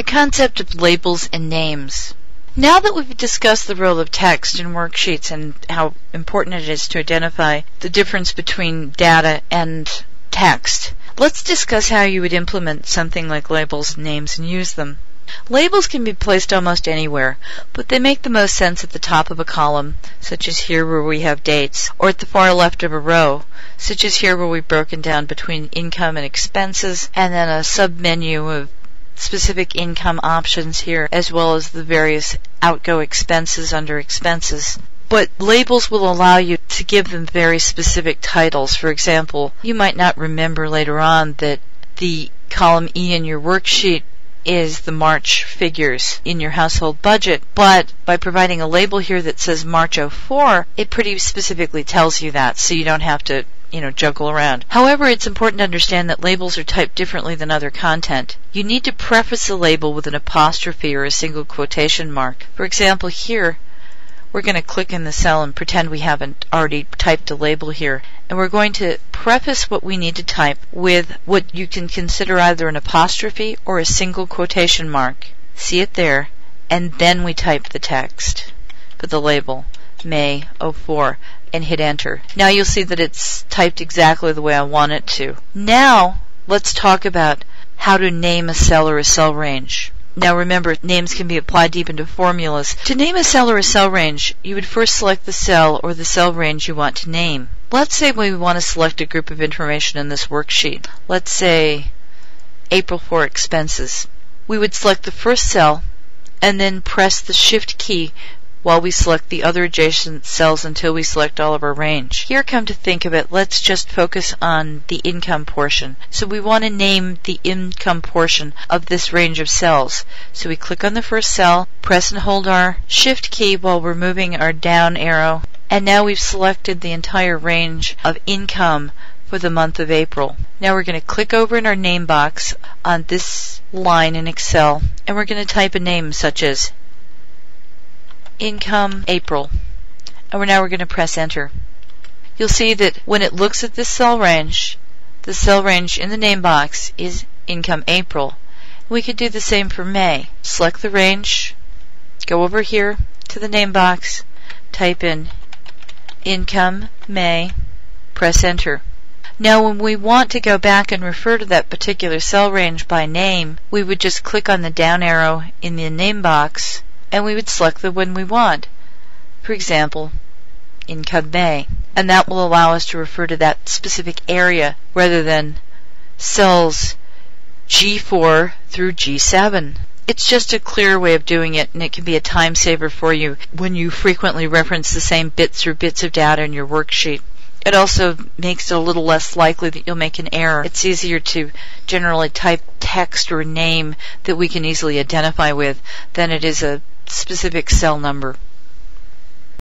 The concept of labels and names. Now that we've discussed the role of text in worksheets and how important it is to identify the difference between data and text, let's discuss how you would implement something like labels and names and use them. Labels can be placed almost anywhere, but they make the most sense at the top of a column, such as here where we have dates, or at the far left of a row, such as here where we've broken down between income and expenses, and then a sub-menu of specific income options here, as well as the various outgo expenses under expenses. But labels will allow you to give them very specific titles. For example, you might not remember later on that the column E in your worksheet is the March figures in your household budget, but by providing a label here that says March 04, it pretty specifically tells you that, so you don't have to juggle around. However, it's important to understand that labels are typed differently than other content. You need to preface the label with an apostrophe or a single quotation mark. For example, here, we're going to click in the cell and pretend we haven't already typed a label here. And we're going to preface what we need to type with what you can consider either an apostrophe or a single quotation mark. See it there. And then we type the text for the label, May 04, and hit enter. Now you'll see that it's typed exactly the way I want it to. Now, let's talk about how to name a cell or a cell range. Now remember, names can be applied even to formulas. To name a cell or a cell range, you would first select the cell or the cell range you want to name. Let's say we want to select a group of information in this worksheet. Let's say April for expenses. We would select the first cell and then press the Shift key while we select the other adjacent cells until we select all of our range. Here, come to think of it, let's just focus on the income portion. So we want to name the income portion of this range of cells. So we click on the first cell, press and hold our Shift key while we're moving our down arrow, and now we've selected the entire range of income for the month of April. Now we're going to click over in our name box on this line in Excel, and we're going to type a name such as Income April, and now we're going to press enter. You'll see that when it looks at this cell range, the cell range in the name box is Income April. We could do the same for May. Select the range, go over here to the name box, type in Income May, press enter. Now when we want to go back and refer to that particular cell range by name, we would just click on the down arrow in the name box and we would select the one we want. For example, Income May. And that will allow us to refer to that specific area rather than cells G4 through G7. It's just a clearer way of doing it, and it can be a time saver for you when you frequently reference the same bits or bits of data in your worksheet. It also makes it a little less likely that you'll make an error. It's easier to generally type text or a name that we can easily identify with than it is a specific cell number.